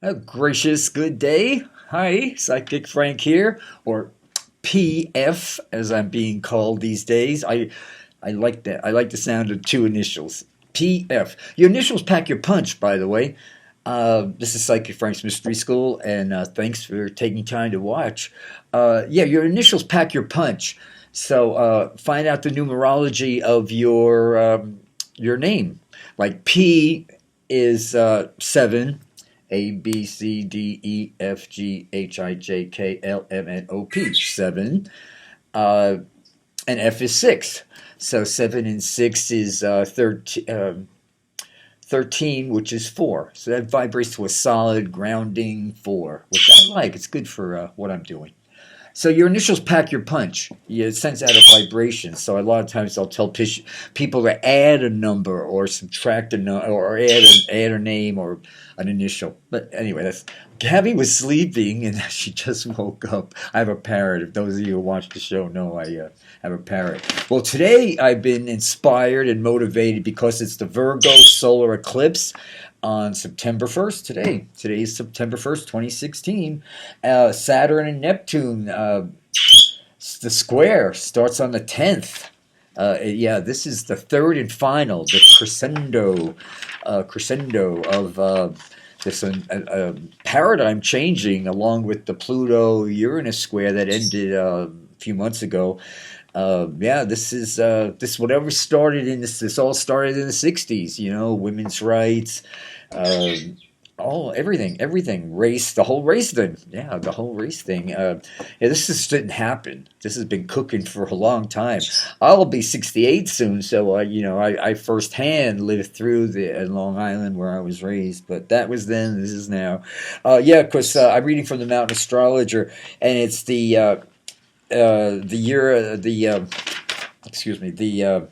Oh, gracious good day. Hi, Psychic Frank here, or PF as I'm being called these days. I like that. I like the sound of two initials. PF. Your initials pack your punch, by the way. This is Psychic Frank's Mystery School, and thanks for taking time to watch. Yeah, your initials pack your punch. So find out the numerology of your name. Like P is 7. A B C D E F G H I J K L M N O P 7, uh, and F is 6. So 7 and 6 is 13, which is 4. So that vibrates to a solid grounding 4, which I like. It's good for what I'm doing. So your initials pack your punch. It sends out a vibration. So a lot of times I'll tell people to add a number or subtract a number or add a name or an initial. But anyway, that's Gabby was sleeping and she just woke up. I have a parrot. If those of you who watch the show know, I have a parrot. Well, today I've been inspired and motivated because it's the Virgo solar eclipse on September 1st Today is September 1st, 2016. Saturn and Neptune, the square starts on the 10th. Yeah, this is the third and final, the crescendo of this paradigm changing along with the Pluto-Uranus square that ended a few months ago. Yeah, this whatever started in this all started in the 60s, women's rights, everything, race, the whole race thing. Yeah, the whole race thing. Yeah, this just didn't happen. This has been cooking for a long time. I'll be 68 soon, so I firsthand lived through the Long Island where I was raised. But that was then. This is now. Yeah, because I'm reading from the Mountain Astrologer, and it's the year excuse me, the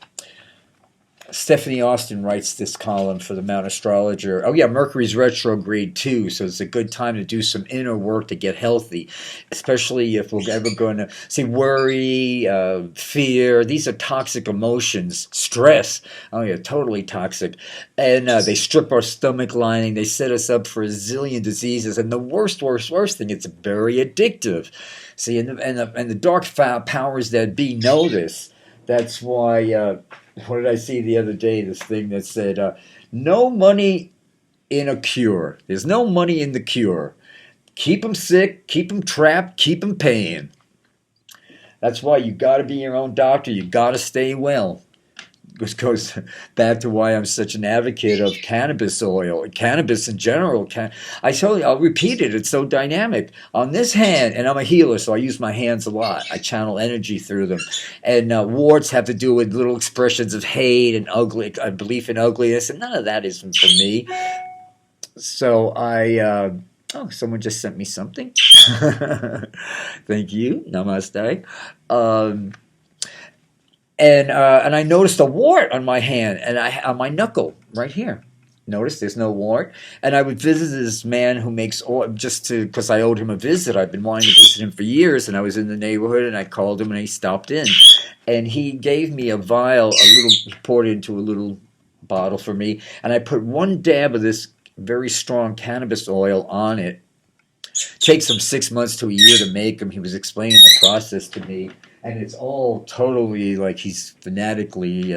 Stephanie Austin writes this column for the Mount Astrologer. Oh yeah, Mercury's retrograde too, so it's a good time to do some inner work to get healthy, especially if we're ever going to see worry, fear. These are toxic emotions. Stress. Oh yeah, totally toxic. And they strip our stomach lining. They set us up for a zillion diseases. And the worst thing, it's very addictive. See, and the dark powers that be know this. That's why. What did I see the other day? This thing that said, "No money in a cure. There's no money in the cure. Keep them sick, keep them trapped, keep them paying." That's why you got to be your own doctor. You got to stay well. This goes back to why I'm such an advocate of cannabis oil, cannabis in general. I tell you, I'll repeat it. It's so dynamic. On this hand, and I'm a healer, so I use my hands a lot. I channel energy through them. And warts have to do with little expressions of hate and ugly, belief in ugliness, and none of that isn't for me. So someone just sent me something. Thank you. Namaste. And I noticed a wart on my hand and on my knuckle right here. Notice there's no wart. And I would visit this man who makes oil because I owed him a visit. I've been wanting to visit him for years, and I was in the neighborhood, and I called him, and he stopped in, and he gave me a vial, he poured it into a little bottle for me, and I put one dab of this very strong cannabis oil on it. Takes him 6 months to a year to make them. He was explaining the process to me, and it's all totally like he's fanatically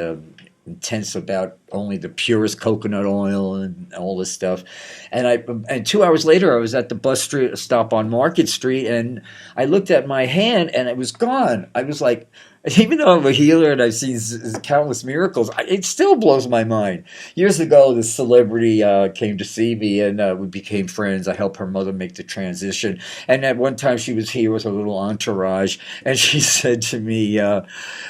intense about only the purest coconut oil and all this stuff. And 2 hours later, I was at the bus stop on Market Street, and I looked at my hand, and it was gone. I was like, even though I'm a healer and I've seen countless miracles, it still blows my mind. Years ago, this celebrity came to see me, and we became friends. I helped her mother make the transition. And at one time, she was here with her little entourage, and she said to me, and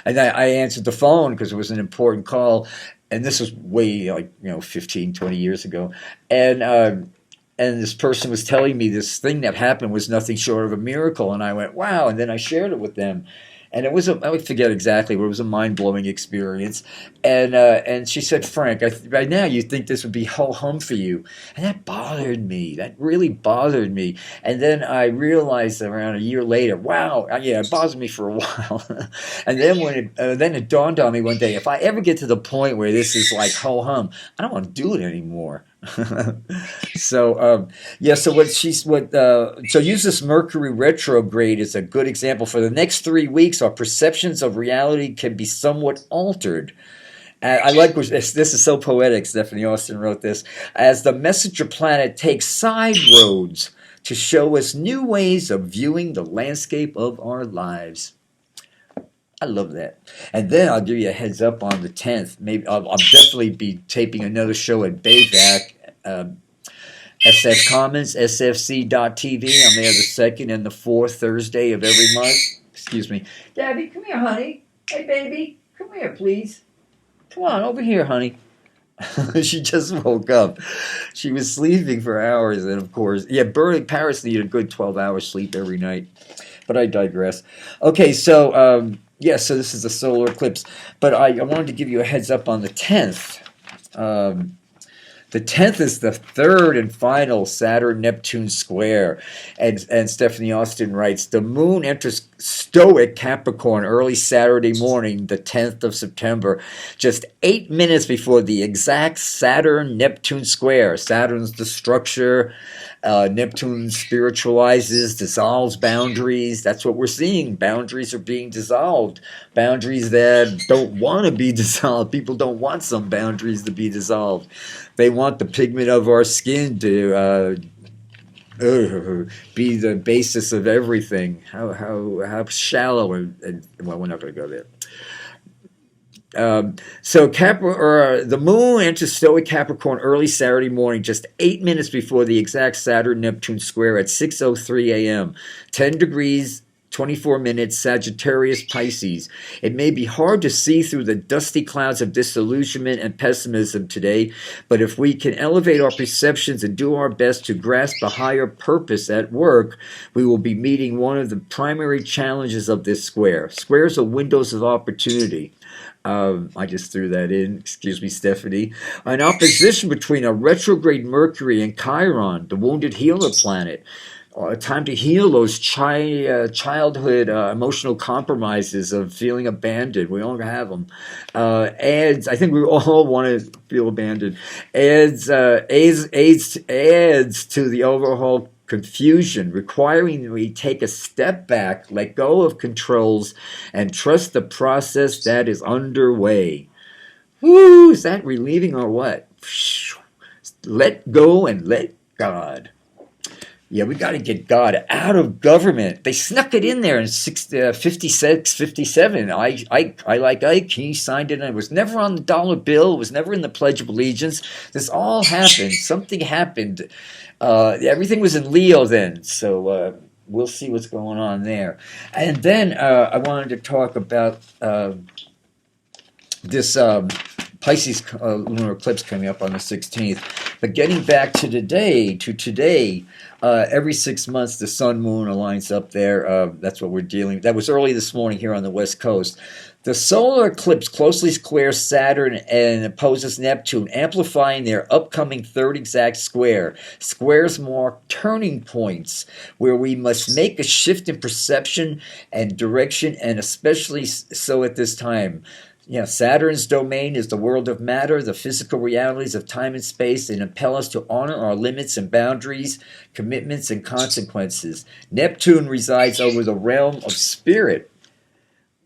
I answered the phone because it was an important call, and this was way 15, 20 years ago. And this person was telling me this thing that happened was nothing short of a miracle. And I went, wow. And then I shared it with them. And I would forget exactly, but it was a mind-blowing experience. And she said, Frank, right now you think this would be ho-hum for you. And that bothered me. That really bothered me. And then I realized around a year later, wow, yeah, it bothered me for a while. And then then it dawned on me one day, if I ever get to the point where this is like ho-hum, I don't want to do it anymore. So yeah, so so use this Mercury retrograde as a good example. For the next 3 weeks, our perceptions of reality can be somewhat altered. I like this is so poetic. Stephanie Austin wrote this as the messenger planet takes side roads to show us new ways of viewing the landscape of our lives. I love that. And then I'll give you a heads up on the 10th. Maybe I'll definitely be taping another show at Bayvac, SF Commons, SFC.TV. I'm there the second and the fourth Thursday of every month. Excuse me. Gabby, come here, honey. Hey, baby. Come here, please. Come on, over here, honey. She just woke up. She was sleeping for hours, and of course, yeah, Paris needed a good 12 hours sleep every night. But I digress. Okay, so yeah, so this is the solar eclipse, but I wanted to give you a heads up on the 10th. The 10th is the third and final Saturn-Neptune square. And Stephanie Austin writes, the moon enters stoic Capricorn early Saturday morning, the 10th of September, just 8 minutes before the exact Saturn-Neptune square. Saturn's the structure. Neptune spiritualizes, dissolves boundaries. That's what we're seeing. Boundaries are being dissolved. Boundaries that don't want to be dissolved. People don't want some boundaries to be dissolved. They want the pigment of our skin to be the basis of everything. How shallow and well, we're not going to go there. So the moon enters stoic Capricorn early Saturday morning, just 8 minutes before the exact Saturn-Neptune square at 6:03 a.m. 10 degrees, 24 minutes, Sagittarius Pisces. It may be hard to see through the dusty clouds of disillusionment and pessimism today, but if we can elevate our perceptions and do our best to grasp a higher purpose at work, we will be meeting one of the primary challenges of this square. Squares are windows of opportunity. I just threw that in. Excuse me, Stephanie. An opposition between a retrograde Mercury and Chiron, the wounded healer planet. Time to heal those childhood emotional compromises of feeling abandoned. We all have them. I think we all want to feel abandoned. Adds to the overall confusion, requiring we take a step back, let go of controls, and trust the process that is underway. Woo! Is that relieving or what? Let go and let God. Yeah, we got to get God out of government. They snuck it in there in 56, 57. I like Ike. He signed it, and it was never on the dollar bill. It was never in the Pledge of Allegiance. This all happened. Something happened. Everything was in Leo then, so we'll see what's going on there. And then I wanted to talk about this Pisces lunar eclipse coming up on the 16th. But getting back to today, every 6 months the sun moon aligns up there. That's what we're dealing with. That was early this morning here on the West Coast. The solar eclipse closely squares Saturn and opposes Neptune, amplifying their upcoming third exact square. Squares mark turning points where we must make a shift in perception and direction, and especially so at this time. Yeah, Saturn's domain is the world of matter, the physical realities of time and space. They impel us to honor our limits and boundaries, commitments and consequences. Neptune resides over the realm of spirit,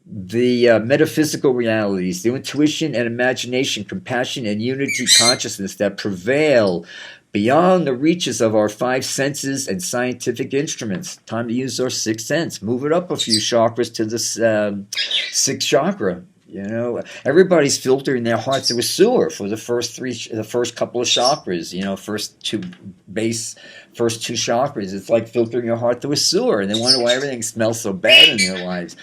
the metaphysical realities, the intuition and imagination, compassion and unity consciousness that prevail beyond the reaches of our five senses and scientific instruments. Time to use our sixth sense. Move it up a few chakras to the sixth chakra. You know, everybody's filtering their heart through a sewer for the first couple of chakras. You know, first two chakras. It's like filtering your heart through a sewer, and they wonder why everything smells so bad in their lives.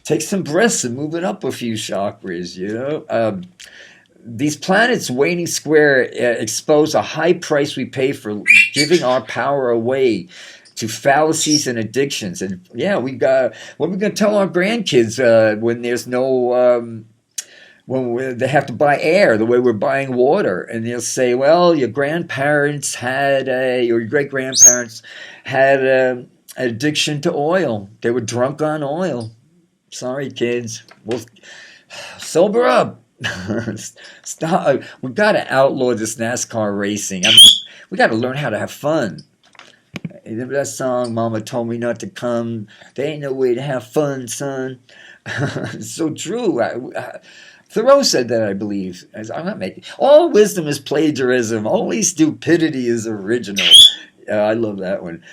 Take some breaths and move it up a few chakras. You know, these planets waning square expose a high price we pay for giving our power away to fallacies and addictions. And yeah, what are we going to tell our grandkids when there's no they have to buy air the way we're buying water? And they'll say, well, your grandparents or your great grandparents had an addiction to oil. They were drunk on oil. Sorry, kids. Well, sober up. Stop. We got to outlaw this NASCAR racing. I mean, we got to learn how to have fun. Remember that song, Mama Told Me Not to Come? There ain't no way to have fun, son. It's so true. Thoreau said that, I believe. I'm not making. All wisdom is plagiarism. Only stupidity is original. I love that one.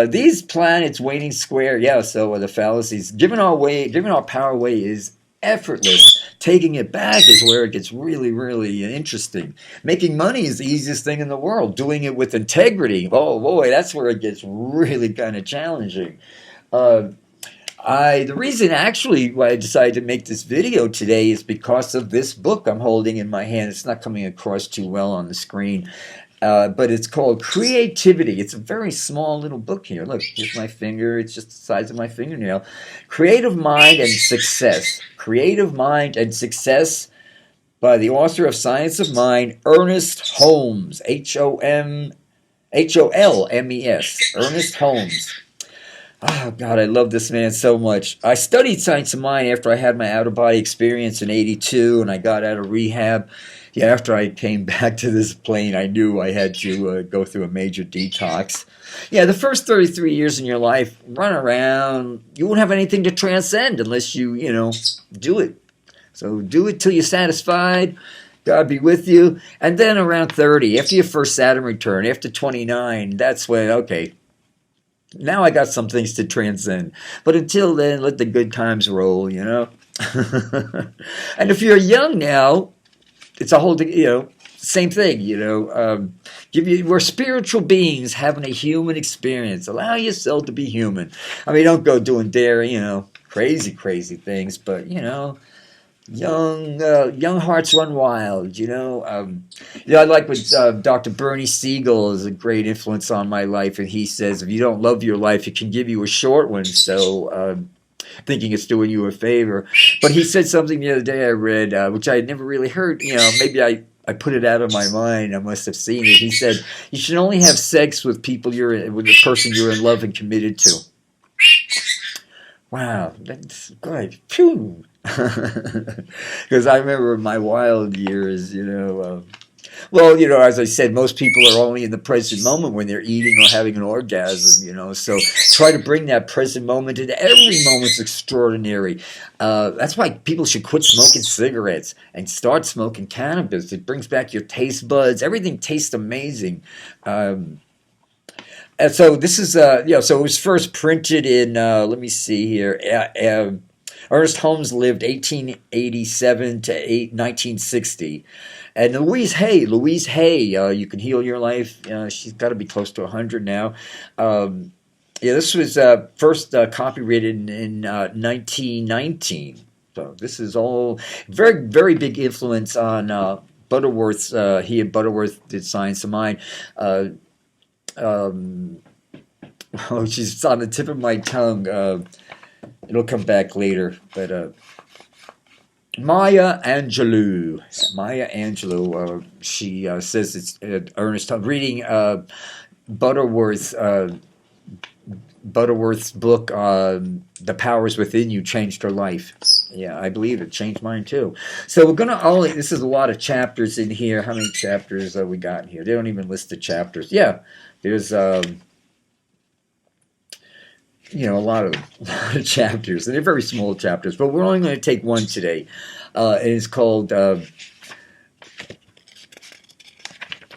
These planets waiting square. Yeah, so the fallacies. Giving our power away is effortless. Taking it back is where it gets really, really interesting. Making money is the easiest thing in the world. Doing it with integrity, oh boy, that's where it gets really kind of challenging. Uh, the reason actually why I decided to make this video today is because of this book I'm holding in my hand. It's not coming across too well on the screen. But it's called Creativity. It's a very small little book here. Look, here's my finger. It's just the size of my fingernail. Creative Mind and Success. Creative Mind and Success by the author of Science of Mind, Ernest Holmes. Holmes. Ernest Holmes. Oh, God, I love this man so much. I studied Science of Mind after I had my out-of-body experience in '82, and I got out of rehab. Yeah, after I came back to this plane, I knew I had to go through a major detox. Yeah, the first 33 years in your life, run around. You won't have anything to transcend unless you do it. So do it till you're satisfied. God be with you. And then around 30, after your first Saturn return, after 29, that's when, okay, now I got some things to transcend. But until then, let the good times roll, And if you're young now, it's a whole, same thing, we're spiritual beings having a human experience. Allow yourself to be human. I mean, don't go doing crazy, crazy things, but, young hearts run wild, I like what Dr. Bernie Siegel is a great influence on my life, and he says, if you don't love your life, it can give you a short one, so thinking it's doing you a favor. But he said something the other day I read, which I had never really heard. Maybe I put it out of my mind. I must have seen it. He said, you should only have sex with with the person you're in love and committed to. Wow, that's good. Phew. Because I remember my wild years, as I said, most people are only in the present moment when they're eating or having an orgasm, so try to bring that present moment into every moment's extraordinary. That's why people should quit smoking cigarettes and start smoking cannabis. It brings back your taste buds. Everything tastes amazing. And so this is, so it was first printed in, let me see here, Ernest Holmes lived 1887 to 1960. And Louise Hay, You Can Heal Your Life. She's got to be close to 100 now. This was first copyrighted in 1919. So this is all very, very big influence on Butterworth's. He and Butterworth did Science of Mind. She's on the tip of my tongue. It'll come back later, but Maya Angelou. She says it's Ernest. I'm reading Butterworth's book. The Powers Within You changed her life. Yeah, I believe it changed mine too. So we're gonna this is a lot of chapters in here. How many chapters we got in here? They don't even list the chapters. Yeah, there's a lot of chapters, and they're very small chapters, but we're only going to take one today. And it's called, we're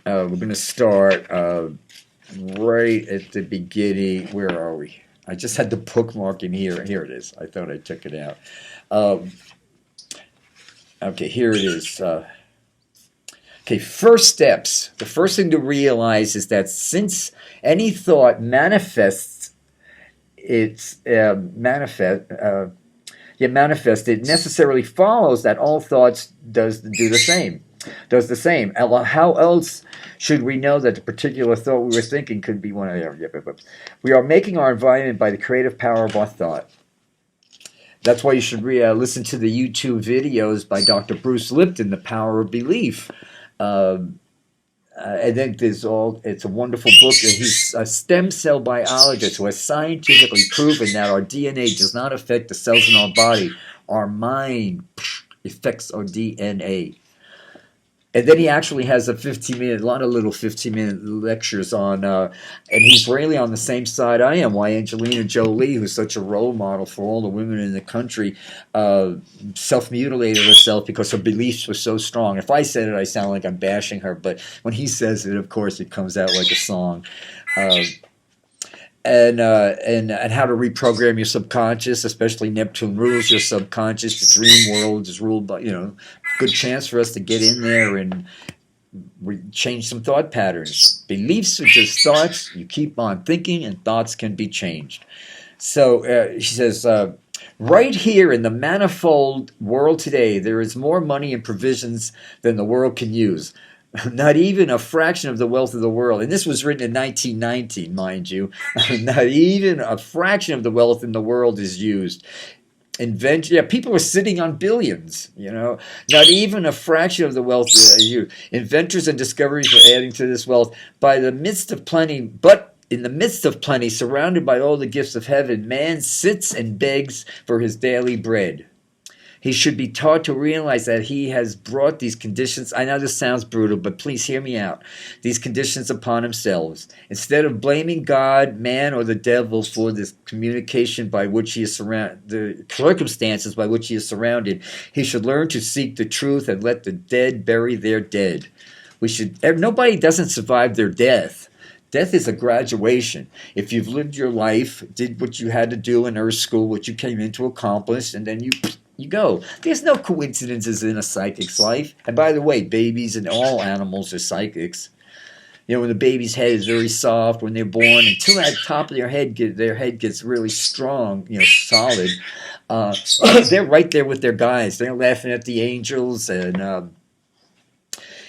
going to start right at the beginning. Where are we? I just had the bookmark in here. Here it is. I thought I took it out. Okay, here it is. Okay, first steps. The first thing to realize is that since any thought manifests, manifested, it necessarily follows that all thoughts does the same. How else should we know that the particular thought we were thinking could be one of the? We are making our environment by the creative power of our thought. That's why you should listen to the YouTube videos by Dr. Bruce Lipton, The Power of Belief. I think it's a wonderful book. He's a stem cell biologist who has scientifically proven that our DNA does not affect the cells in our body. Our mind affects our DNA. And then he actually has a lot of little 15-minute lectures on, and he's really on the same side I am. Why Angelina Jolie, who's such a role model for all the women in the country, self-mutilated herself because her beliefs were so strong. If I said it, I sound like I'm bashing her, but when he says it, of course, it comes out like a song. Uh, and how to reprogram your subconscious, especially Neptune rules your subconscious. The dream world is ruled by, good chance for us to get in there and change some thought patterns. Beliefs are just thoughts. You keep on thinking, and thoughts can be changed. So she says, right here in the manifold world today, there is more money and provisions than the world can use. Not even a fraction of the wealth of the world. And this was written in 1919, mind you. Not even a fraction of the wealth in the world is used. People are sitting on billions, Not even a fraction of the wealth used. Inventors and discoveries are adding to this wealth. But in the midst of plenty, surrounded by all the gifts of heaven, man sits and begs for his daily bread. He should be taught to realize that he has brought these conditions. I know this sounds brutal, but please hear me out. These conditions upon himself. Instead of blaming God, man, or the devil for this communication by which he is surrounded, the circumstances by which he is surrounded, he should learn to seek the truth and let the dead bury their dead. Nobody doesn't survive their death. Death is a graduation. If you've lived your life, did what you had to do in earth school, what you came in to accomplish, and then you go. There's no coincidences in a psychic's life. And by the way, babies and all animals are psychics. When the baby's head is very soft when they're born, until that top of their head gets really strong, solid, they're right there with their guys. They're laughing at the angels,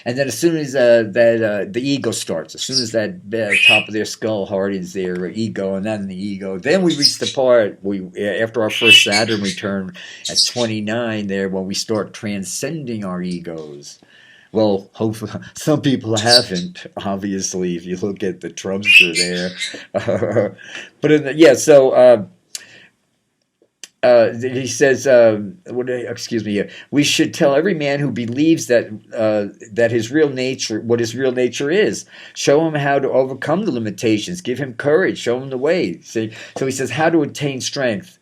and then as soon as the ego starts, as soon as that top of their skull hardens their ego, and then the ego, then we reach the part after our first Saturn return at 29 there, when we start transcending our egos. Well, hopefully, some people haven't, obviously, if you look at the Trumpster there. He says, we should tell every man who believes that his real nature, what his real nature is. Show him how to overcome the limitations. Give him courage. Show him the way. See? So he says, how to attain strength.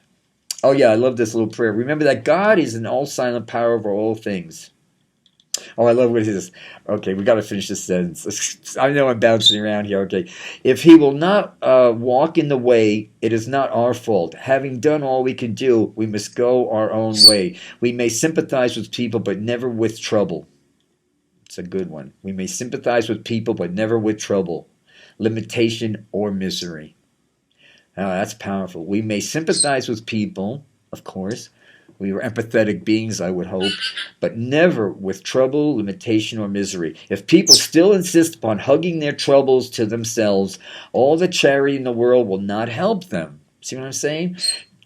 Oh yeah, I love this little prayer. Remember that God is an all-silent power over all things. Oh, I love what it says. Okay, we got to finish this sentence. I know I'm bouncing around here. Okay. If he will not walk in the way, it is not our fault. Having done all we can do, we must go our own way. We may sympathize with people, but never with trouble. It's a good one. We may sympathize with people, but never with trouble, limitation, or misery. Oh, that's powerful. We may sympathize with people, of course. We were empathetic beings, I would hope, but never with trouble, limitation, or misery. If people still insist upon hugging their troubles to themselves, all the charity in the world will not help them. See what I'm saying?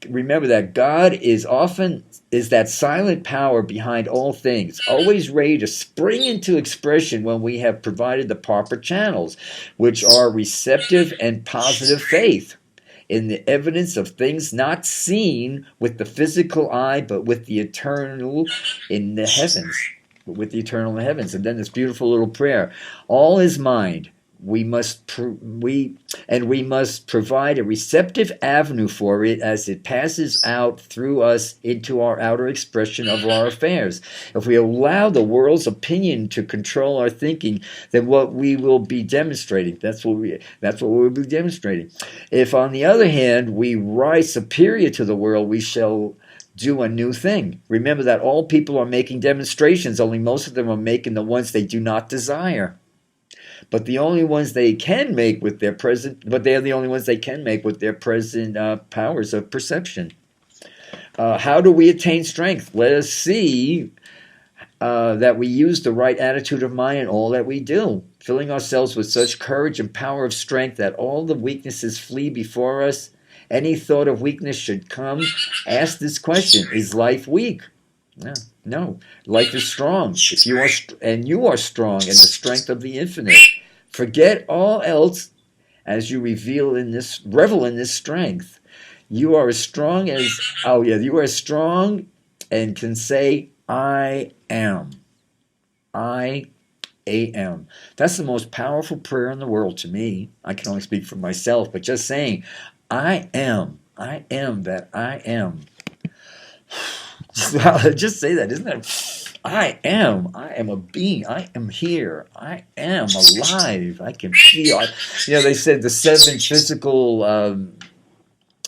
Remember that God is that silent power behind all things, always ready to spring into expression when we have provided the proper channels, which are receptive and positive faith in the evidence of things not seen with the physical eye, but with the eternal in the heavens. And then this beautiful little prayer. All is mind. We must provide a receptive avenue for it as it passes out through us into our outer expression of our affairs. If we allow the world's opinion to control our thinking, then what we will be demonstrating, that's what we'll be demonstrating. If, on the other hand, we rise superior to the world, we shall do a new thing. Remember that all people are making demonstrations, only most of them are making the ones they do not desire. But the only ones they can make with their present, powers of perception. How do we attain strength? Let us see that we use the right attitude of mind in all that we do, filling ourselves with such courage and power of strength that all the weaknesses flee before us. Any thought of weakness should come. Ask this question: is life weak? No. Life is strong. If you are strong in the strength of the infinite. Forget all else as you revel in this strength. You are as strong and can say, I am. I am. That's the most powerful prayer in the world to me. I can only speak for myself, but just saying, I am. I am that I am. Just say that, isn't that? I am. I am a being. I am here. I am alive. I can feel. They said the seven physical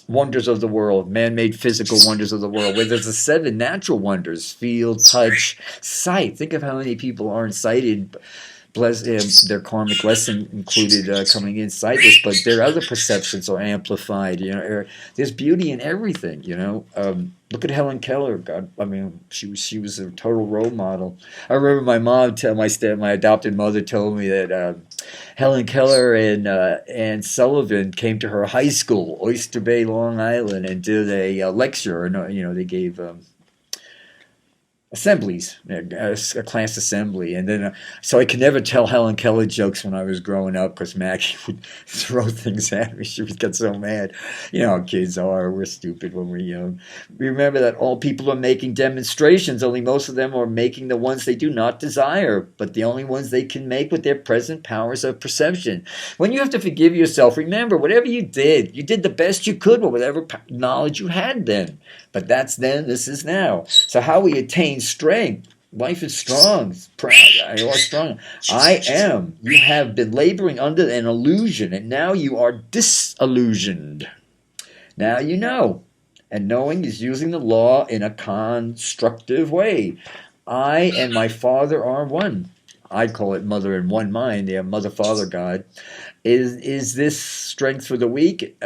wonders of the world, man-made physical wonders of the world, where there's the seven natural wonders: feel, touch, sight. Think of how many people aren't sighted. Their karmic lesson included coming in sightless, but their other perceptions are amplified. There's beauty in everything. Look at Helen Keller. God, I mean, she was a total role model. I remember my mom, my adopted mother, told me that Helen Keller and Anne Sullivan came to her high school, Oyster Bay, Long Island, and did a lecture. They gave assemblies, a class assembly, and then so I could never tell Helen Keller jokes when I was growing up because Maggie would throw things at me. She would get so mad. You know how kids are. We're stupid when we're young. Remember that all people are making demonstrations, only most of them are making the ones they do not desire, but the only ones they can make with their present powers of perception. When you have to forgive yourself, remember, whatever you did the best you could with whatever knowledge you had then. But that's then, this is now. So how we attain strength? Life is strong. You are strong. I am. You have been laboring under an illusion, and now you are disillusioned. Now you know. And knowing is using the law in a constructive way. I and my Father are one. I call it mother in one mind. They have mother, father, God. Is this strength for the weak?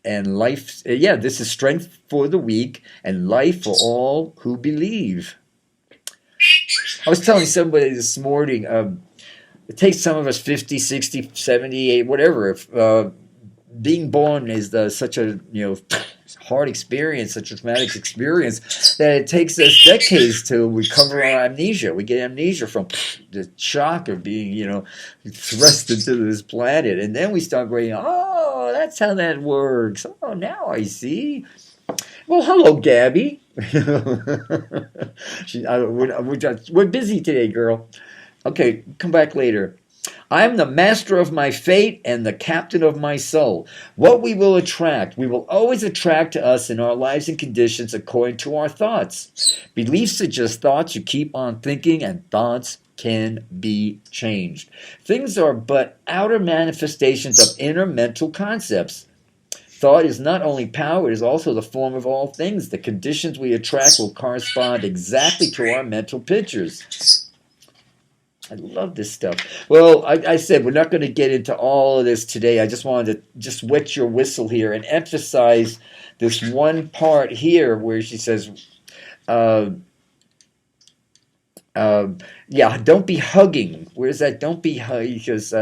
And life, this is strength for the weak and life for all who believe. I was telling somebody this morning, it takes some of us 50, 60, 70, whatever. If being born is such a hard experience, such a traumatic experience, that it takes us decades to recover our amnesia. We get amnesia from the shock of being, thrust into this planet. And then we start going, oh, that's how that works. Oh, now I see. Well, hello, Gabby. We're busy today, girl. Okay, come back later. I am the master of my fate and the captain of my soul. What we will attract, we will always attract to us in our lives and conditions according to our thoughts. Beliefs are just thoughts you keep on thinking, and thoughts can be changed. Things are but outer manifestations of inner mental concepts. Thought is not only power, it is also the form of all things. The conditions we attract will correspond exactly to our mental pictures. I love this stuff. Well, I said we're not going to get into all of this today. I just wanted to just wet your whistle here and emphasize this one part here where she says, don't be hugging. Where's that? Don't be hugging, because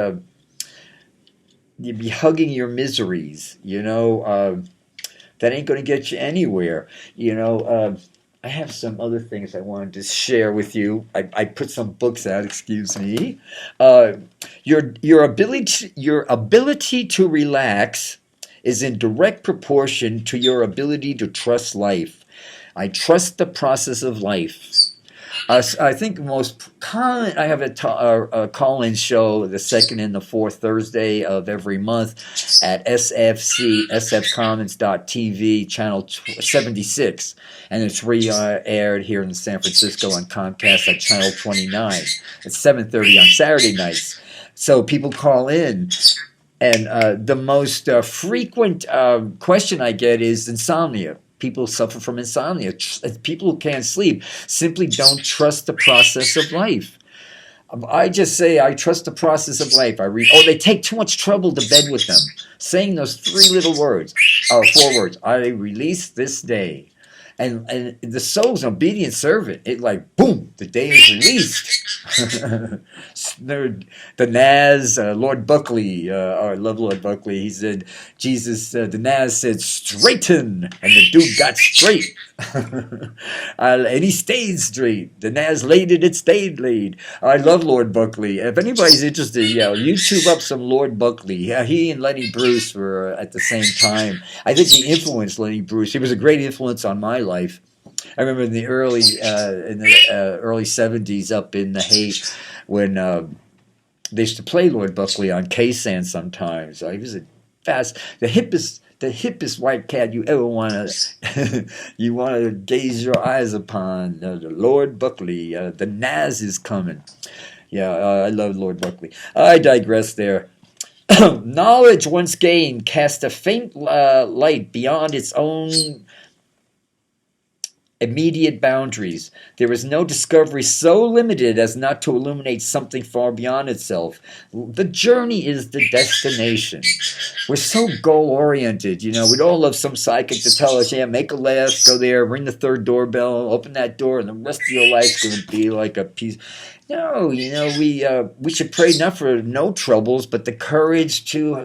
you'd be hugging your miseries. That ain't going to get you anywhere. I have some other things I wanted to share with you. I put some books out. Excuse me. Your ability to relax is in direct proportion to your ability to trust life. I trust the process of life. I think most common. I have a call-in show the second and the fourth Thursday of every month at sfcommons.tv, channel 76, and it's aired here in San Francisco on Comcast at channel 29. It's 7:30 on Saturday nights. So people call in, and the most frequent question I get is insomnia. People suffer from insomnia. People who can't sleep simply don't trust the process of life. I just say I trust the process of life. They take too much trouble to bed with them. Saying those four words. I release this day. And the soul's an obedient servant. It boom, the day is released. The Naz, Lord Buckley, I love Lord Buckley. He said, the Naz said, straighten, and the dude got straight. And he stayed straight. The Naz laid it stayed laid. I love Lord Buckley. If anybody's interested, YouTube up some Lord Buckley. He and Lenny Bruce were at the same time. I think he influenced Lenny Bruce. He was a great influence on my life. I remember in the early '70s up in the Haight when they used to play Lord Buckley on K-San sometimes. He was a the hippest white cat you ever want to you want to gaze your eyes upon. The Lord Buckley, the Naz is coming. Yeah, I love Lord Buckley. I digress there. Knowledge once gained casts a faint light beyond its own immediate boundaries. There is no discovery so limited as not to illuminate something far beyond itself. The journey is the destination. We're so goal oriented, We'd all love some psychic to tell us, yeah, make a left, go there, ring the third doorbell, open that door, and the rest of your life's going to be like a piece. No, we should pray not for no troubles, but the courage to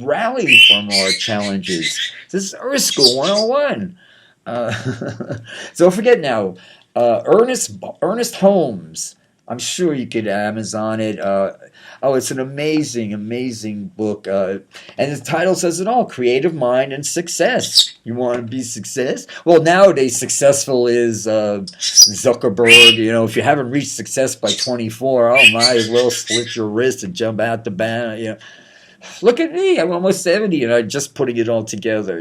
rally from our challenges. This is Earth School 101. So don't forget now, Ernest Holmes. I'm sure you could Amazon it. It's an amazing, amazing book. And the title says it all: Creative Mind and Success. You want to be success? Well, nowadays, successful is Zuckerberg. If you haven't reached success by 24, might as well slit your wrist and jump out the band. Look at me. I'm almost 70, and I'm just putting it all together,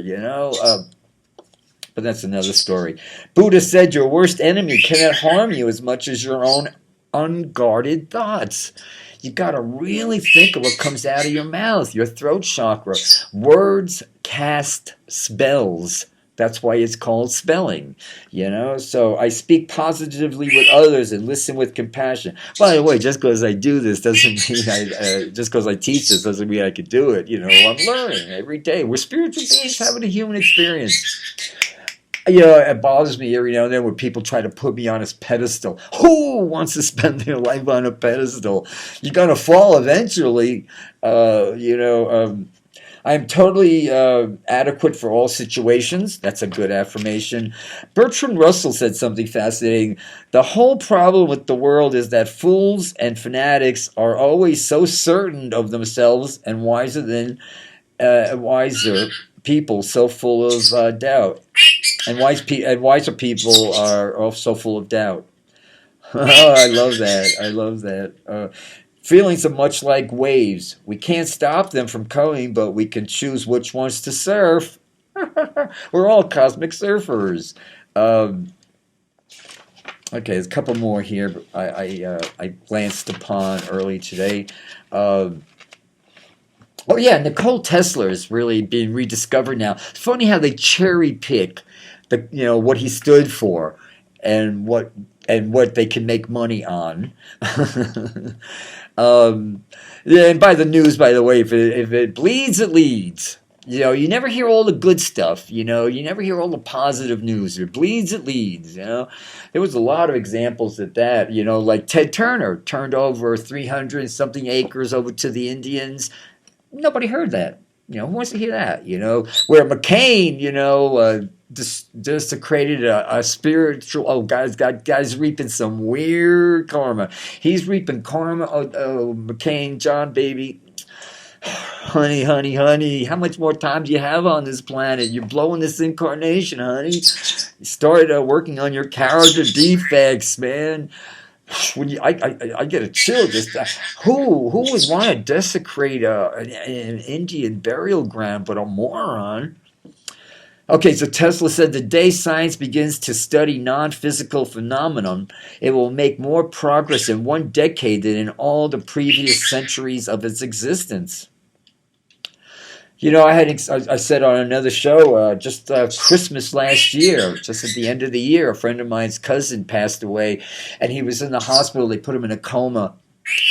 but that's another story. Buddha said your worst enemy cannot harm you as much as your own unguarded thoughts. You got to really think of what comes out of your mouth, your throat chakra. Words cast spells. That's why it's called spelling, So I speak positively with others and listen with compassion. By the way, just because I do this doesn't mean just because I teach this doesn't mean I could do it. I'm learning every day. We're spiritual beings having a human experience. It bothers me every now and then when people try to put me on this pedestal. Who wants to spend their life on a pedestal? You're going to fall eventually. I'm totally adequate for all situations. That's a good affirmation. Bertrand Russell said something fascinating. The whole problem with the world is that fools and fanatics are always so certain of themselves and wiser people so full of doubt. And wiser people are also full of doubt. Oh, I love that. I love that. Feelings are much like waves. We can't stop them from coming, but we can choose which ones to surf. We're all cosmic surfers. Okay, there's a couple more here. I glanced upon early today. Oh yeah, Nicole Tesla is really being rediscovered now. It's funny how they cherry pick what he stood for and what they can make money on. Yeah, and by the news, by the way, if it bleeds, it leads. You never hear all the good stuff. You never hear all the positive news. If it bleeds, it leads. There was a lot of examples of that. Like Ted Turner turned over 300 something acres over to the Indians. Nobody heard that. Who wants to hear that? Where McCain, desecrated a spiritual. Oh, guys reaping some weird karma. He's reaping karma. Oh, McCain, John, baby. Honey, honey, honey, how much more time do you have on this planet? You're blowing this incarnation, honey. You started working on your character defects, man. When I get a chill just who would want to desecrate an Indian burial ground but a moron? Okay, so Tesla said the day science begins to study non-physical phenomenon, it will make more progress in 1 decade than in all the previous centuries of its existence. I said on another show, just Christmas last year, just at the end of the year, a friend of mine's cousin passed away, and he was in the hospital. They put him in a coma,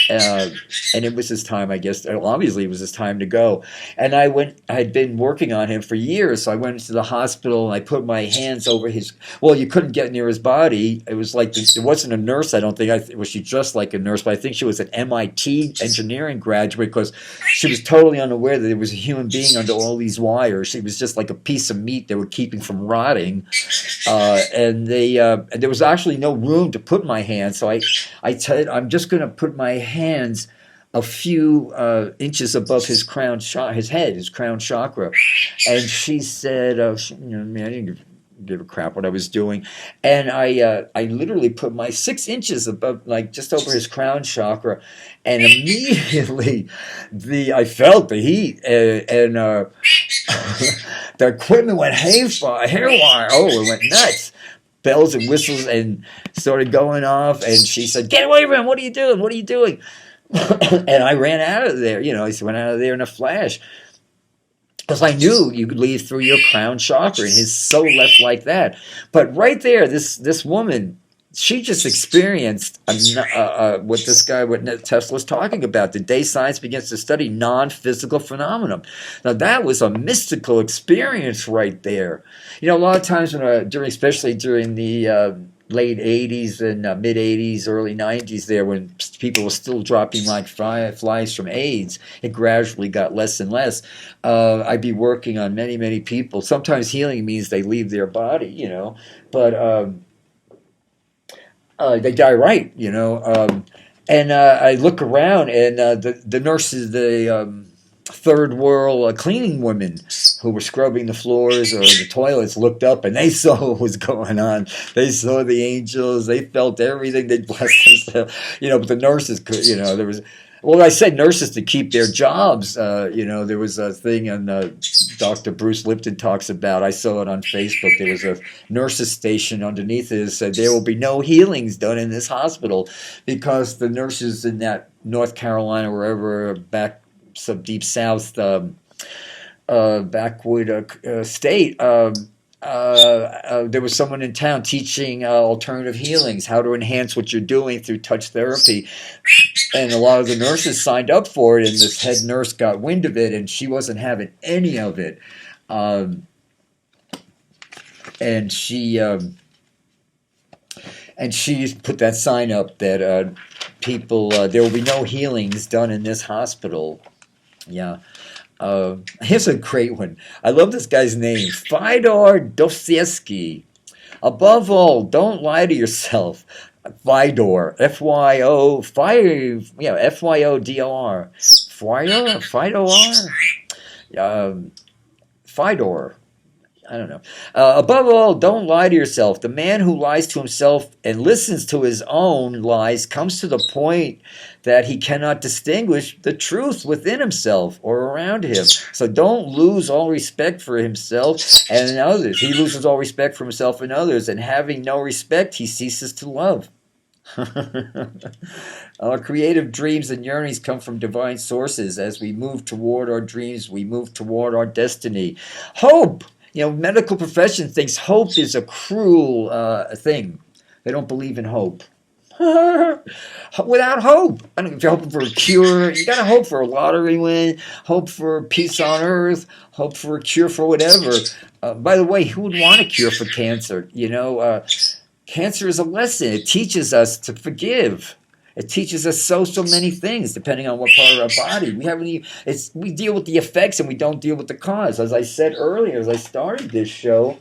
and it was his time, I guess. Obviously, it was his time to go. And I had been working on him for years, so I went into the hospital, and I put my hands over his... Well, you couldn't get near his body. It was like... It wasn't a nurse, I don't think. Was she dressed like a nurse? But I think she was an MIT engineering graduate, because she was totally unaware that there was a human being under all these wires. She was just like a piece of meat they were keeping from rotting. And there was actually no room to put my hands, so I said, I'm just going to put my hands a few inches above his crown chakra. And she said, give a crap what I was doing, and I literally put my 6 inches above, like just over his crown chakra, and immediately I felt the heat, and the equipment went haywire. Oh, it went nuts. Bells and whistles and started going off, and she said, "Get away from him! What are you doing? What are you doing?" And I ran out of there. I went out of there in a flash. Because I knew you could leave through your crown chakra, and his soul left like that. But right there, this woman, she just experienced what Tesla's talking about. The day science begins to study non-physical phenomenon. Now that was a mystical experience right there. A lot of times especially during the late 80s and mid 80s, early 90s there, when people were still dropping like flies from AIDS, it gradually got less and less. I'd be working on many, many people. Sometimes healing means they leave their body, but they die right, and I look around, and the nurses, the third world cleaning women who were scrubbing the floors or the toilets, looked up and they saw what was going on. They saw the angels. They felt everything. They blessed themselves. But the nurses could, there was. Well, I said nurses to keep their jobs. There was a thing, and Dr. Bruce Lipton talks about. I saw it on Facebook. There was a nurses station underneath it that said there will be no healings done in this hospital because the nurses in that North Carolina, wherever back some deep south backwood state, there was someone in town teaching alternative healings, how to enhance what you're doing through touch therapy, and a lot of the nurses signed up for it, and this head nurse got wind of it, and she wasn't having any of it, and she put that sign up that people, there will be no healings done in this hospital. Yeah. Here's a great one. I love this guy's name, Fyodor Dostoevsky. Above all, don't lie to yourself. Fyodor, Fyodor, Fyodor, Fyodor. I don't know. Above all, don't lie to yourself. The man who lies to himself and listens to his own lies comes to the point that he cannot distinguish the truth within himself or around him. So don't lose all respect for himself and others. He loses all respect for himself and others, and having no respect, he ceases to love. Our creative dreams and yearnings come from divine sources. As we move toward our dreams, we move toward our destiny. Hope! Medical profession thinks hope is a cruel thing. They don't believe in hope. Without hope, I don't know if you're hoping for a cure. You gotta hope for a lottery win, hope for peace on earth, hope for a cure for whatever. By the way, who would want a cure for cancer? Cancer is a lesson. It teaches us to forgive. It teaches us so many things, depending on what part of our body. We deal with the effects and we don't deal with the cause. As I said earlier, as I started this show,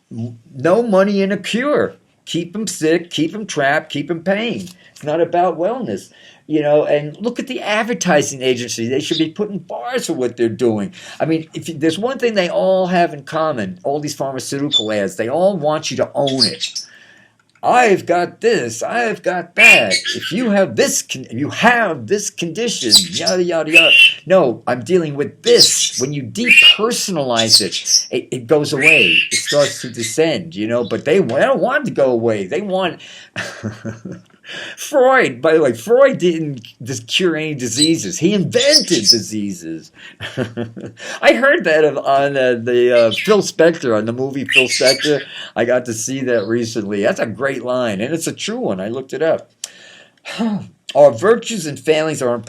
no money in a cure. Keep them sick, keep them trapped, keep them paying. It's not about wellness. And look at the advertising agency. They should be putting bars for what they're doing. I mean, if there's one thing they all have in common, all these pharmaceutical ads, they all want you to own it. I've got this, I've got that. If you have this, you have this condition, yada, yada, yada. No, I'm dealing with this. When you depersonalize it goes away. It starts to descend, but they don't want it to go away. They want... Freud, by the way, Freud didn't just cure any diseases. He invented diseases. I heard that on the Phil Spector, on the movie Phil Spector. I got to see that recently. That's a great line, and it's a true one. I looked it up. Our virtues and failings are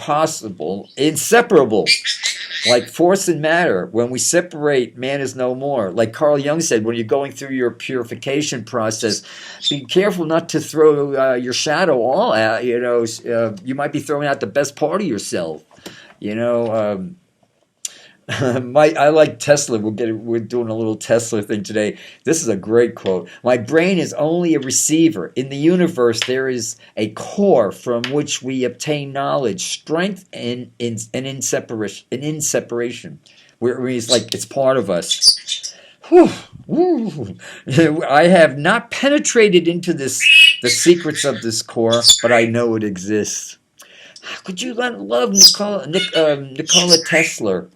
inseparable, like force and matter. When we separate, man is no more. Like Carl Jung said, when you're going through your purification process, be careful not to throw your shadow all out. You might be throwing out the best part of yourself. I like Tesla. We're doing a little Tesla thing today. This is a great quote. My brain is only a receiver. In the universe, there is a core from which we obtain knowledge, strength, and in separation. Where it's like it's part of us. Whew, woo. I have not penetrated into the secrets of this core, but I know it exists. How could you not love Nikola Tesla?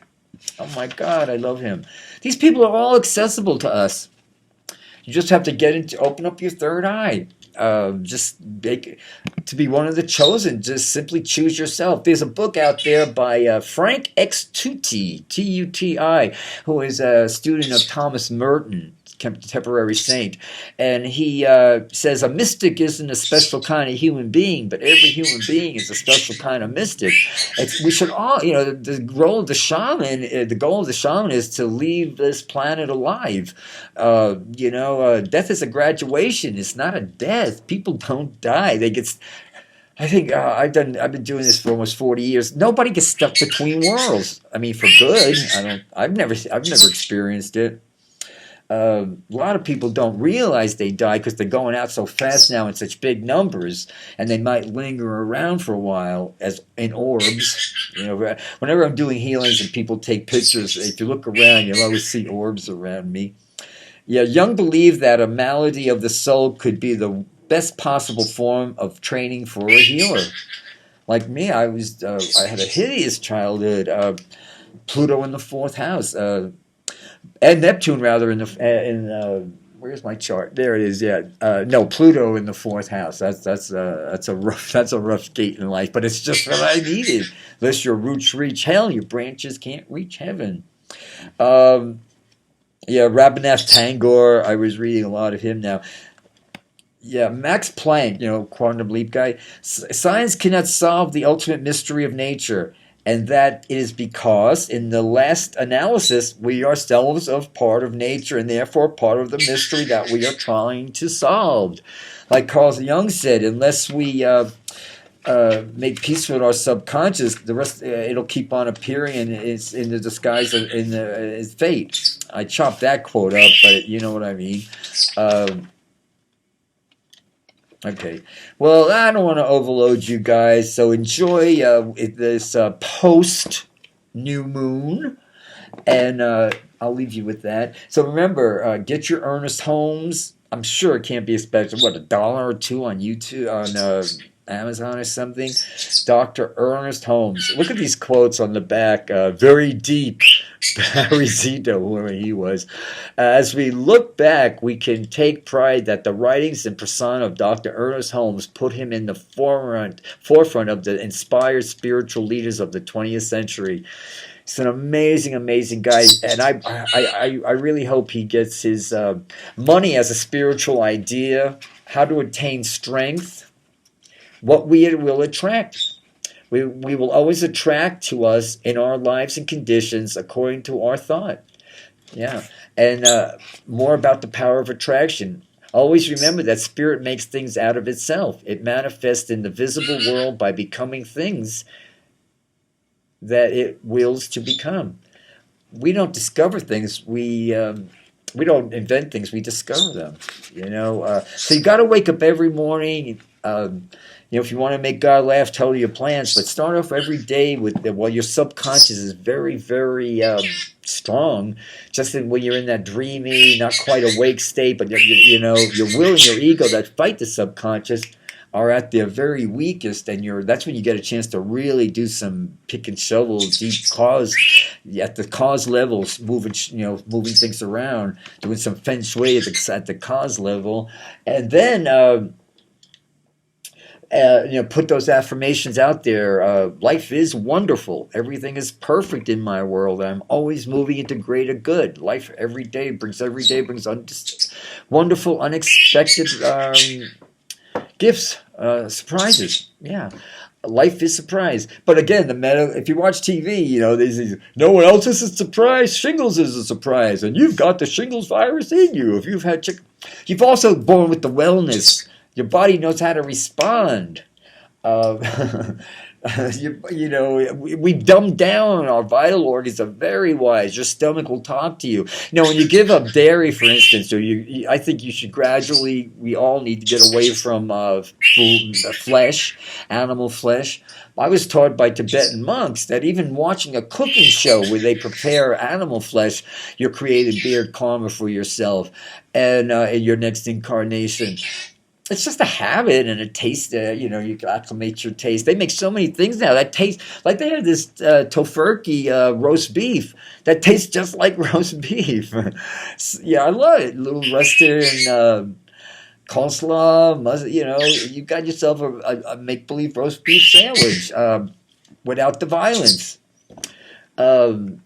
Oh my God, I love him. These people are all accessible to us. You just have to open up your third eye. Just make to be one of the chosen. Just simply choose yourself. There's a book out there by Frank X. Tutti, Tuti, who is a student of Thomas Merton, contemporary saint, and he says a mystic isn't a special kind of human being, but every human being is a special kind of mystic. We should all, the role of the shaman, the goal of the shaman is to leave this planet alive. Death is a graduation. It's not a death. People don't die. They get. I think I've been doing this for almost 40 years. Nobody gets stuck between worlds. I mean, for good. I've never experienced it. A lot of people don't realize they die because they're going out so fast now in such big numbers, and they might linger around for a while as in orbs. Whenever I'm doing healings and people take pictures, if you look around, you'll always see orbs around me. Yeah, Jung believed that a malady of the soul could be the best possible form of training for a healer. Like me, I had a hideous childhood. Pluto in the fourth house. And Neptune rather in where's my chart? There it is. Yeah, no, Pluto in the fourth house. That's a rough gate in life, but it's just what I needed. Unless your roots reach hell, your branches can't reach heaven. Yeah, Rabindranath Tagore. I was reading a lot of him now. Yeah, Max Planck, quantum leap guy. Science cannot solve the ultimate mystery of nature. And that is because, in the last analysis, we ourselves are part of nature and therefore part of the mystery that we are trying to solve. Like Carl Jung said, unless we make peace with our subconscious, the rest it'll keep on appearing in the disguise of its fate. I chopped that quote up, but you know what I mean. Okay. Well, I don't want to overload you guys, so enjoy this post new moon, and I'll leave you with that. So remember, get your Ernest Holmes. I'm sure it can't be expensive. What, $1 or $2 on YouTube, on Amazon or something? Dr. Ernest Holmes. Look at these quotes on the back. Very deep. Barry Zito, whoever he was. As we look back, we can take pride that the writings and persona of Dr. Ernest Holmes put him in the forefront of the inspired spiritual leaders of the 20th century. He's an amazing, amazing guy, and I really hope he gets his money as a spiritual idea, how to attain strength, what we will attract. We will always attract to us in our lives and conditions according to our thought. Yeah. And more about the power of attraction. Always remember that spirit makes things out of itself. It manifests in the visible world by becoming things that it wills to become. We don't discover things. We don't invent things. We discover them. So you got to wake up every morning. If you want to make God laugh, tell your plans. But start off every day with while your subconscious is very, very strong. Just when you're in that dreamy, not quite awake state, but your will and your ego that fight the subconscious are at their very weakest, and that's when you get a chance to really do some pick and shovel, deep cause at the cause levels, moving things around, doing some feng shui at the cause level, and then. Put those affirmations out there. Life is wonderful. Everything is perfect in my world. I'm always moving into greater good. Life every day brings wonderful, unexpected gifts, surprises. Yeah. Life is surprise. But again, if you watch TV, no one else is a surprise. Shingles is a surprise. And you've got the shingles virus in you. If you've had you've also born with the wellness. Your body knows how to respond. You know, we dumb down our vital organs are very wise. Your stomach will talk to you. You know, when you give up dairy, for instance, or I think you should gradually. We all need to get away from food, flesh, animal flesh. I was taught by Tibetan monks that even watching a cooking show where they prepare animal flesh, you're creating beard karma for yourself and in your next incarnation. It's just a habit and a taste. You know, you acclimate your taste. They make so many things now that taste like they have this tofurkey roast beef that tastes just like roast beef. Yeah, I love it. A little Western coleslaw. You know, you got yourself a make believe roast beef sandwich without the violence. Um,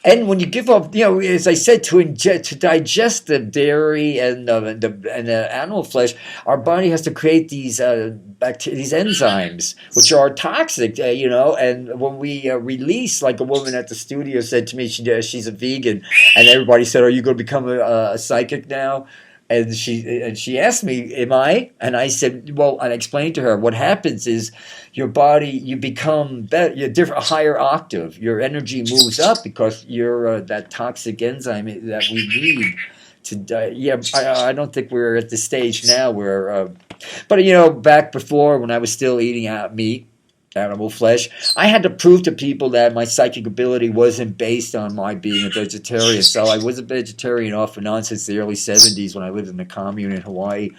And when you give up, you know, as I said, to digest the dairy and the animal flesh, our body has to create these these enzymes, which are toxic, you know. And when we release, like a woman at the studio said to me, she's a vegan, and everybody said, "Are you going to become a psychic now?" And she asked me, "Am I?" And I said, "Well," and I explained to her what happens is your body, you become better, you're different, a higher octave. Your energy moves up because you're that toxic enzyme that we need to die. Yeah, I don't think we're at the stage now where, but you know, back before when I was still eating out meat, animal flesh, I had to prove to people that my psychic ability wasn't based on my being a vegetarian. So I was a vegetarian off and on since the early 70s when I lived in the commune in Hawaii.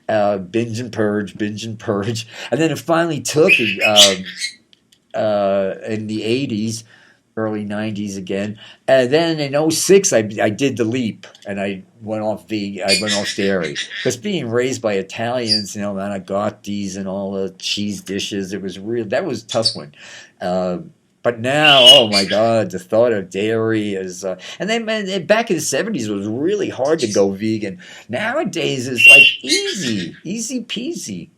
Binge and purge, binge and purge. And then it finally took in the 80s, early 90s again. And then in '06, I did the leap and I went off vegan, I went off dairy. Because being raised by Italians, you know, manigattis and all the cheese dishes, it was real, that was a tough one. Uh, but now, oh my God, the thought of dairy is, and then man, back in the '70s, it was really hard to go vegan. Nowadays, it's like easy peasy.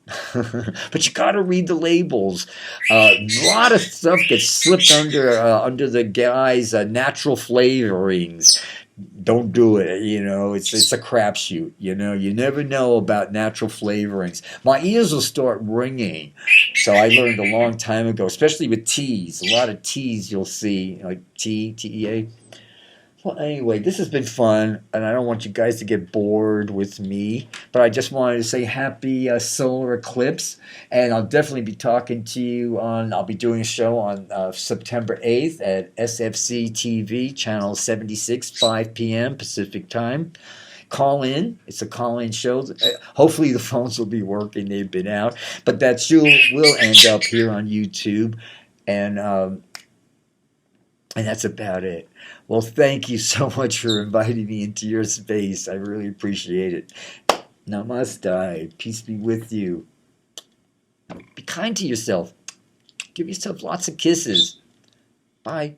But you got to read the labels. A lot of stuff gets slipped under the guise natural flavorings. Don't do it. You know, it's a crapshoot. You know, you never know about natural flavorings. My ears will start ringing. So I learned a long time ago, especially with teas. A lot of teas you'll see, like TEA. Well, anyway, this has been fun, and I don't want you guys to get bored with me, but I just wanted to say happy solar eclipse, and I'll definitely be talking to you I'll be doing a show on September 8th at SFC TV, channel 76, 5 p.m. Pacific time. Call in. It's a call-in show. Hopefully the phones will be working. They've been out, but that show will end up here on YouTube, and and that's about it. Well, thank you so much for inviting me into your space. I really appreciate it. Namaste. Peace be with you. Be kind to yourself. Give yourself lots of kisses. Bye.